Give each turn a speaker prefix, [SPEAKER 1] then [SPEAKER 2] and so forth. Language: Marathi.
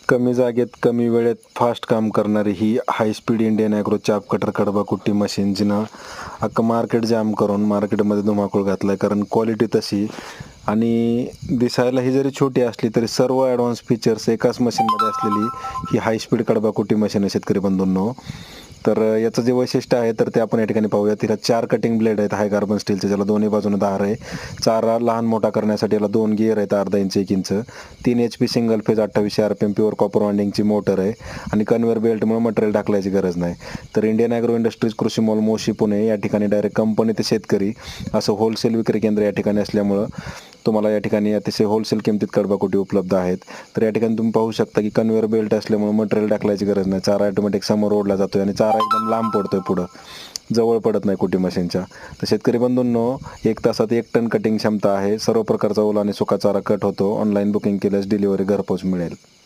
[SPEAKER 1] कमी जागेत कमी वेळेत फास्ट काम करणारी ही हाय स्पीड इंडियन ॲग्रो चाप कटर कडबा कुट्टी मशीन, जिनं अख्खं मार्केट जाम करून मार्केटमध्ये धुमाकूळ घातला आहे. कारण क्वालिटी तशी आणि दिसायला ही जरी छोटी असली तरी सर्व ॲडव्हान्स फीचर्स एकाच मशीनमध्ये असलेली ही हाय स्पीड कडबा कुट्टी मशीन आहे शेतकरी बंधूंनो. तर याचं जे वैशिष्ट्य आहे तर ते आपण या ठिकाणी पाहूया. तिला 4 कटिंग ब्लेड आहेत हाय कार्बन स्टीलचे, ज्याला दोन्ही बाजूने धार आहे. चारा लहान मोठा करण्यासाठी याला 2 गिअर आहेत, अर्धा inch 1 inch. 3 HP single phase 2800 RPM pure copper वाइंडिंगची मोटर आहे आणि कन्व्हेअर बेल्टमुळे मटेरियल टाकल्याची गरज नाही. तर इंडियन ॲग्रो इंडस्ट्रीज कृषी मॉल मोशी पुणे या ठिकाणी डायरेक्ट कंपनी ते शेतकरी असं होलसेल विक्री केंद्र या ठिकाणी असल्यामुळं तुम्हाला या ठिकाणी अतिशय होलसेल किमतीत कडबाकुटी उपलब्ध आहेत. तर या ठिकाणी तुम्ही पाहू शकता की कन्व्हेअर बेल्ट असल्यामुळे मटेरियल टाकल्याची गरज नाही. चारा ऑटोमॅटिक समोर ओढला जातोय आणि चारा एकदम लांब पडतोय, पुढं जवळ पडत नाही कुटी मशीनच्या. तर शेतकरी बंधूंनो, 1 तासात 1 टन कटिंग क्षमता आहे. सर्व प्रकारचा ओला आणि सुका चारा कट होतो. ऑनलाईन बुकिंग केल्यास डिलिव्हरी घरपोच मिळेल.